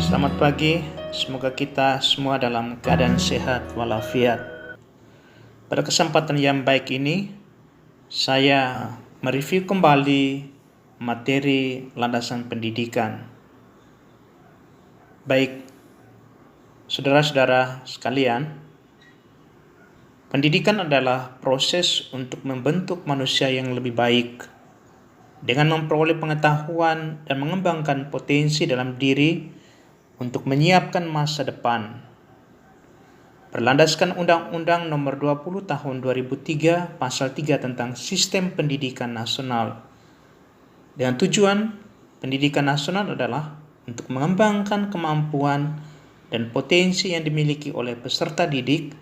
Selamat pagi, semoga kita semua dalam keadaan sehat walafiat. Pada kesempatan yang baik ini, saya mereview kembali materi landasan pendidikan. Baik, saudara-saudara sekalian, pendidikan adalah proses untuk membentuk manusia yang lebih baik dengan memperoleh pengetahuan dan mengembangkan potensi dalam diri untuk menyiapkan masa depan. Berlandaskan Undang-Undang Nomor 20 Tahun 2003 Pasal 3 tentang Sistem Pendidikan Nasional. Dengan tujuan, pendidikan nasional adalah untuk mengembangkan kemampuan dan potensi yang dimiliki oleh peserta didik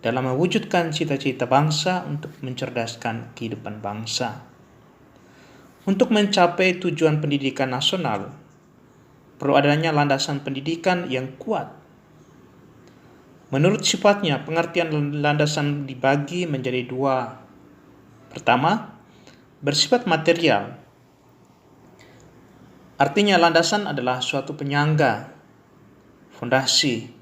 dalam mewujudkan cita-cita bangsa untuk mencerdaskan kehidupan bangsa. Untuk mencapai tujuan pendidikan nasional, perlu adanya landasan pendidikan yang kuat. Menurut sifatnya, pengertian landasan dibagi menjadi dua. Pertama, bersifat material. Artinya landasan adalah suatu penyangga, fondasi.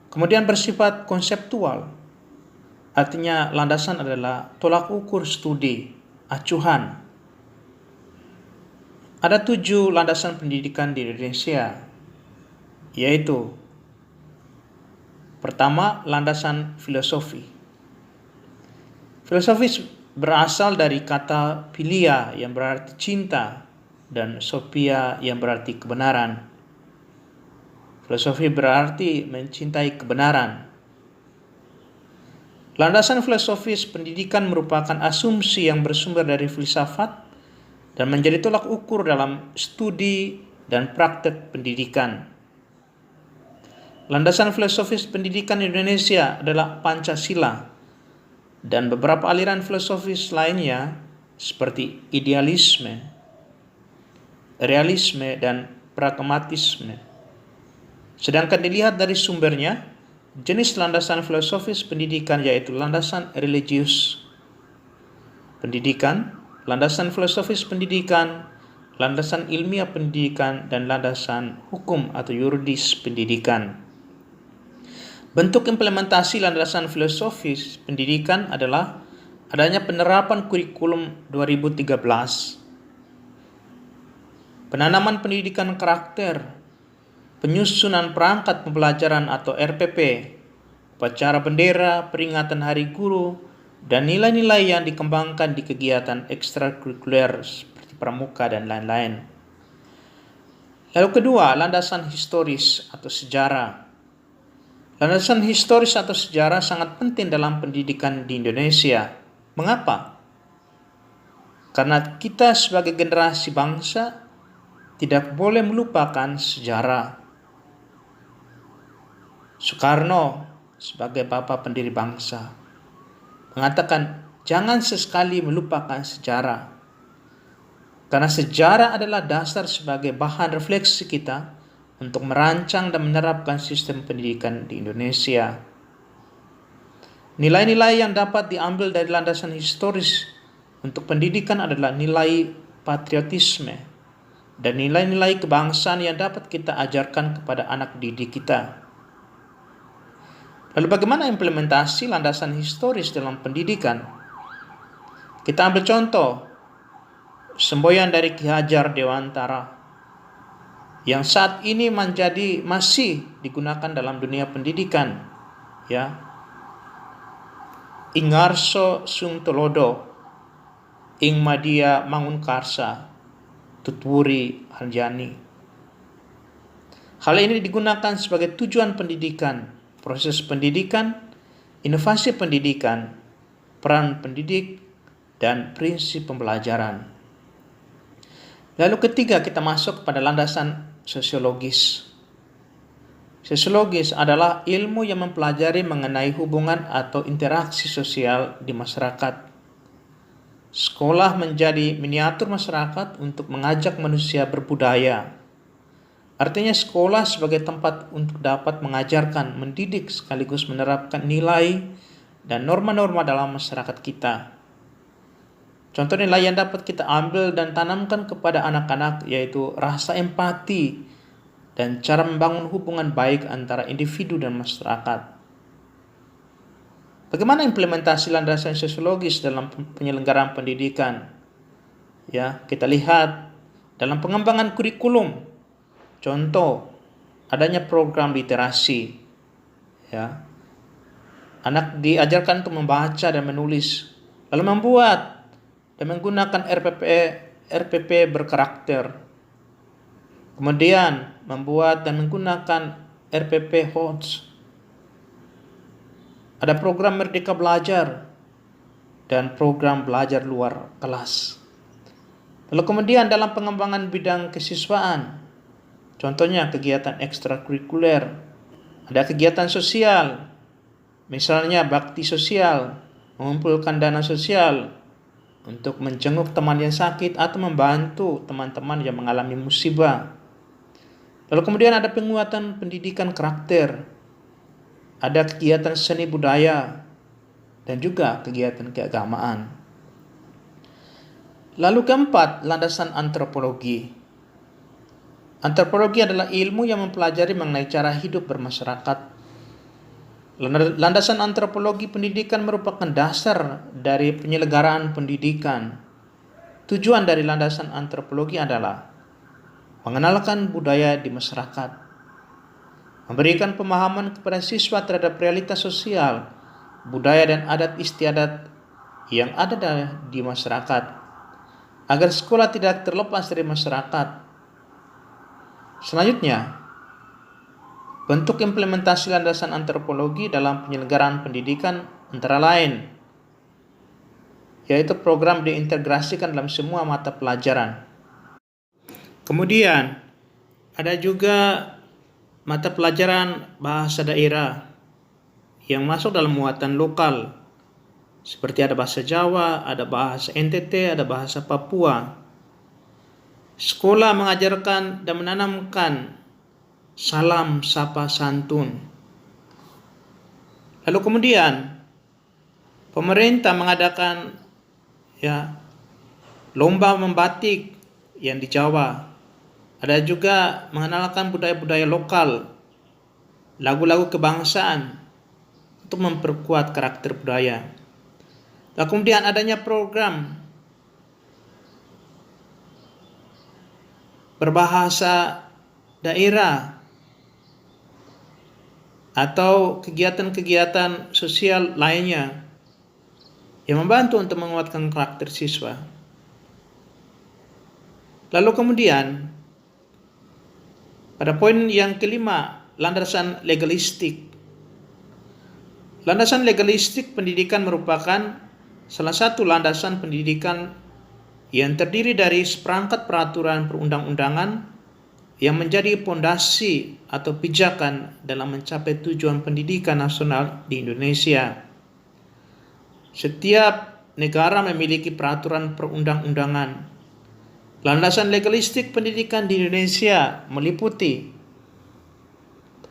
Kemudian bersifat konseptual. Artinya landasan adalah tolak ukur studi, acuan. Ada 7 landasan pendidikan di Indonesia, yaitu pertama, landasan filosofi. Filosofi berasal dari kata philia yang berarti cinta dan sophia yang berarti kebenaran. Filosofi berarti mencintai kebenaran. Landasan filosofis pendidikan merupakan asumsi yang bersumber dari filsafat dan menjadi tolak ukur dalam studi dan praktek pendidikan. Landasan filosofis pendidikan Indonesia adalah Pancasila dan beberapa aliran filosofis lainnya seperti idealisme, realisme, dan pragmatisme. Sedangkan dilihat dari sumbernya, jenis landasan filosofis pendidikan yaitu landasan religius pendidikan, landasan filosofis pendidikan, landasan ilmiah pendidikan, dan landasan hukum atau yuridis pendidikan. Bentuk implementasi landasan filosofis pendidikan adalah adanya penerapan kurikulum 2013, penanaman pendidikan karakter, penyusunan perangkat pembelajaran atau RPP, upacara bendera, peringatan Hari Guru, dan nilai-nilai yang dikembangkan di kegiatan ekstrakurikuler seperti pramuka dan lain-lain. Lalu kedua, landasan historis atau sejarah. Landasan historis atau sejarah sangat penting dalam pendidikan di Indonesia. Mengapa? Karena kita sebagai generasi bangsa tidak boleh melupakan sejarah. Soekarno sebagai bapak pendiri bangsa mengatakan jangan sesekali melupakan sejarah. Karena sejarah adalah dasar sebagai bahan refleksi kita untuk merancang dan menerapkan sistem pendidikan di Indonesia. Nilai-nilai yang dapat diambil dari landasan historis untuk pendidikan adalah nilai patriotisme dan nilai-nilai kebangsaan yang dapat kita ajarkan kepada anak didik kita. Lalu bagaimana implementasi landasan historis dalam pendidikan? Kita ambil contoh semboyan dari Ki Hajar Dewantara yang saat ini masih digunakan dalam dunia pendidikan, ya. Ingarso sung tolodo, ing madia mangun karsa, tutwuri harjani. Hal ini digunakan sebagai tujuan pendidikan, proses pendidikan, inovasi pendidikan, peran pendidik, dan prinsip pembelajaran. Lalu ketiga, kita masuk pada landasan sosiologis. Sosiologis adalah ilmu yang mempelajari mengenai hubungan atau interaksi sosial di masyarakat. Sekolah menjadi miniatur masyarakat untuk mengajak manusia berbudaya. Artinya sekolah sebagai tempat untuk dapat mengajarkan, mendidik, sekaligus menerapkan nilai dan norma-norma dalam masyarakat kita. Contoh nilai yang dapat kita ambil dan tanamkan kepada anak-anak yaitu rasa empati, dan cara membangun hubungan baik antara individu dan masyarakat. Bagaimana implementasi landasan sosiologis dalam penyelenggaraan pendidikan? Ya, kita lihat dalam pengembangan kurikulum. Contoh, adanya program literasi. Ya. Anak diajarkan untuk membaca dan menulis, lalu membuat dan menggunakan RPP berkarakter. Kemudian membuat dan menggunakan RPP HOTS. Ada program Merdeka Belajar dan program belajar luar kelas. Lalu kemudian dalam pengembangan bidang kesiswaan, contohnya kegiatan ekstrakurikuler, ada kegiatan sosial, misalnya bakti sosial, mengumpulkan dana sosial untuk menjenguk teman yang sakit atau membantu teman-teman yang mengalami musibah. Lalu kemudian ada penguatan pendidikan karakter, ada kegiatan seni budaya, dan juga kegiatan keagamaan. Lalu keempat, landasan antropologi. Antropologi adalah ilmu yang mempelajari mengenai cara hidup bermasyarakat. Landasan antropologi pendidikan merupakan dasar dari penyelenggaraan pendidikan. Tujuan dari landasan antropologi adalah mengenalkan budaya di masyarakat, memberikan pemahaman kepada siswa terhadap realitas sosial, budaya dan adat istiadat yang ada di masyarakat, agar sekolah tidak terlepas dari masyarakat. Selanjutnya, bentuk implementasi landasan antropologi dalam penyelenggaraan pendidikan antara lain, yaitu program diintegrasikan dalam semua mata pelajaran. Kemudian, ada juga mata pelajaran bahasa daerah yang masuk dalam muatan lokal, seperti ada bahasa Jawa, ada bahasa NTT, ada bahasa Papua. Sekolah mengajarkan dan menanamkan salam, sapa, santun. Lalu kemudian pemerintah mengadakan lomba membatik yang di Jawa. Ada juga mengenalkan budaya-budaya lokal, lagu-lagu kebangsaan untuk memperkuat karakter budaya. Lalu kemudian adanya program berbahasa daerah atau kegiatan-kegiatan sosial lainnya yang membantu untuk menguatkan karakter siswa. Lalu kemudian pada poin yang kelima, landasan legalistik. Landasan legalistik pendidikan merupakan salah satu landasan pendidikan yang terdiri dari seperangkat peraturan perundang-undangan yang menjadi pondasi atau pijakan dalam mencapai tujuan pendidikan nasional di Indonesia. Setiap negara memiliki peraturan perundang-undangan. Landasan legalistik pendidikan di Indonesia meliputi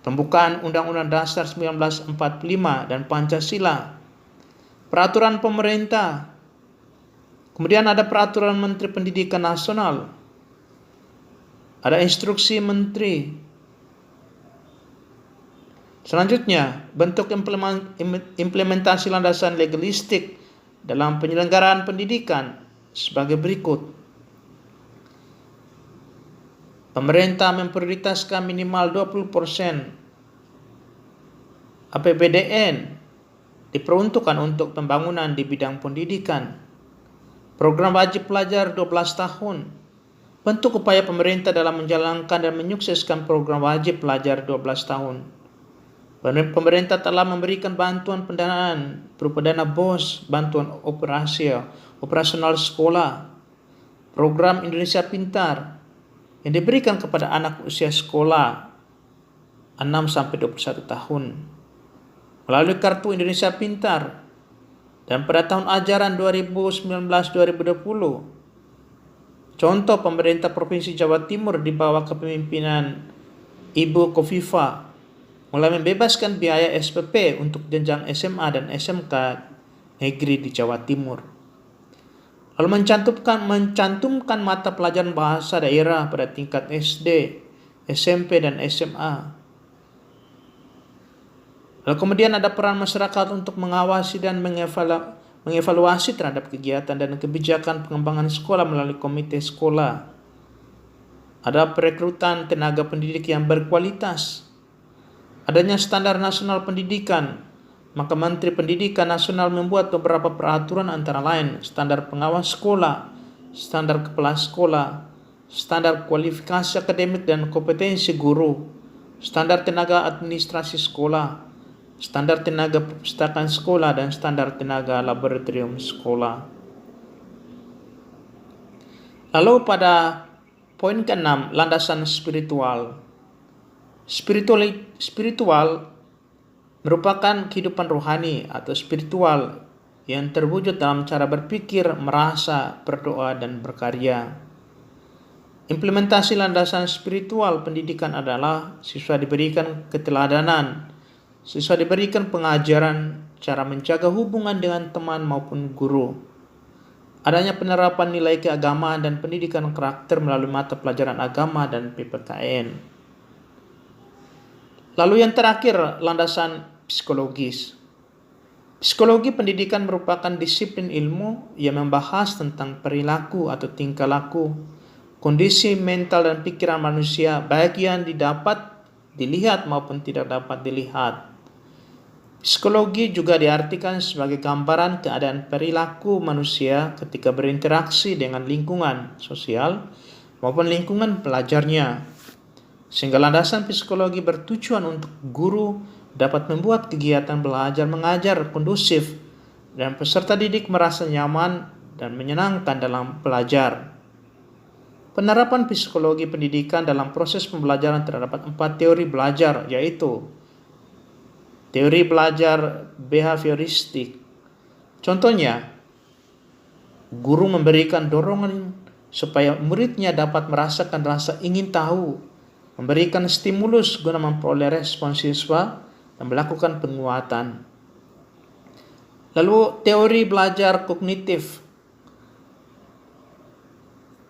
pembukaan Undang-Undang Dasar 1945 dan Pancasila, peraturan pemerintah, kemudian ada peraturan Menteri Pendidikan Nasional, ada instruksi menteri. Selanjutnya, bentuk implementasi landasan legalistik dalam penyelenggaraan pendidikan sebagai berikut. Pemerintah memprioritaskan minimal 20% APBDN diperuntukkan untuk pembangunan di bidang pendidikan. Program wajib pelajar 12 tahun. Bentuk upaya pemerintah dalam menjalankan dan menyukseskan program wajib pelajar 12 tahun. Pemerintah telah memberikan bantuan pendanaan berupa dana BOS, bantuan operasional sekolah, program Indonesia Pintar, yang diberikan kepada anak usia sekolah 6-21 tahun melalui Kartu Indonesia Pintar, dan pada tahun ajaran 2019-2020 contoh pemerintah Provinsi Jawa Timur di bawah kepemimpinan Ibu Kofifa mulai membebaskan biaya SPP untuk jenjang SMA dan SMK negeri di Jawa Timur. Lalu mencantumkan mata pelajaran bahasa daerah pada tingkat SD SMP dan SMA. Lalu kemudian ada peran masyarakat untuk mengawasi dan mengevaluasi terhadap kegiatan dan kebijakan pengembangan sekolah melalui komite sekolah. Ada perekrutan tenaga pendidik yang berkualitas. Adanya standar nasional pendidikan, maka Menteri Pendidikan Nasional membuat beberapa peraturan antara lain standar pengawas sekolah, standar kepala sekolah, standar kualifikasi akademik dan kompetensi guru, standar tenaga administrasi sekolah, standar tenaga perpustakaan sekolah, dan standar tenaga laboratorium sekolah. Lalu pada poin ke-6, landasan spiritual. Spiritual merupakan kehidupan rohani atau spiritual yang terwujud dalam cara berpikir, merasa, berdoa, dan berkarya. Implementasi landasan spiritual pendidikan adalah siswa diberikan keteladanan, siswa diberikan pengajaran cara menjaga hubungan dengan teman maupun guru. Adanya penerapan nilai keagamaan dan pendidikan karakter melalui mata pelajaran agama dan PPKN. Lalu yang terakhir, landasan psikologis. Psikologi pendidikan merupakan disiplin ilmu yang membahas tentang perilaku atau tingkah laku, kondisi mental dan pikiran manusia, baik yang didapat dilihat maupun tidak dapat dilihat. Psikologi juga diartikan sebagai gambaran keadaan perilaku manusia ketika berinteraksi dengan lingkungan sosial maupun lingkungan pelajarnya. Sehingga landasan psikologi bertujuan untuk guru dapat membuat kegiatan belajar mengajar kondusif dan peserta didik merasa nyaman dan menyenangkan dalam belajar. Penerapan psikologi pendidikan dalam proses pembelajaran terdapat 4 teori belajar, yaitu teori belajar behavioristik. Contohnya, guru memberikan dorongan supaya muridnya dapat merasakan rasa ingin tahu, memberikan stimulus guna memperoleh respon siswa, dan melakukan penguatan. Lalu teori belajar kognitif.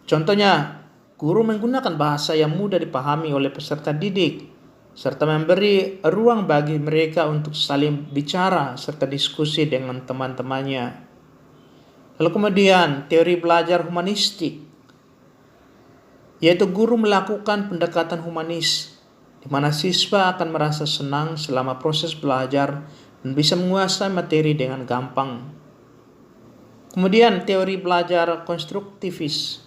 Contohnya, guru menggunakan bahasa yang mudah dipahami oleh peserta didik, serta memberi ruang bagi mereka untuk saling bicara serta diskusi dengan teman-temannya. Lalu kemudian teori belajar humanistik, yaitu guru melakukan pendekatan humanis, di mana siswa akan merasa senang selama proses belajar dan bisa menguasai materi dengan gampang. Kemudian teori belajar konstruktivis.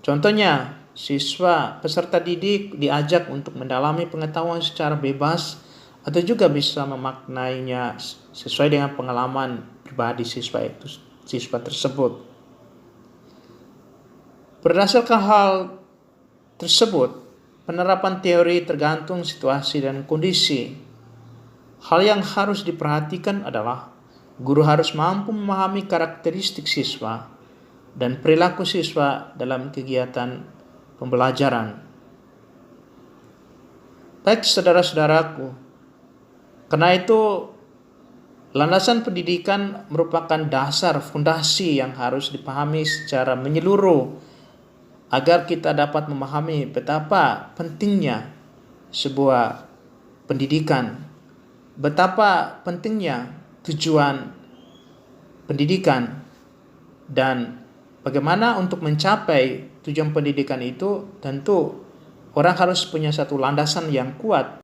Contohnya, siswa peserta didik diajak untuk mendalami pengetahuan secara bebas atau juga bisa memaknainya sesuai dengan pengalaman pribadi siswa tersebut. Berdasarkan hal tersebut, penerapan teori tergantung situasi dan kondisi. Hal yang harus diperhatikan adalah guru harus mampu memahami karakteristik siswa dan perilaku siswa dalam kegiatan pembelajaran. Baik saudara-saudaraku, karena itu landasan pendidikan merupakan dasar fondasi yang harus dipahami secara menyeluruh agar kita dapat memahami betapa pentingnya sebuah pendidikan, betapa pentingnya tujuan pendidikan, dan bagaimana untuk mencapai tujuan pendidikan itu tentu orang harus punya satu landasan yang kuat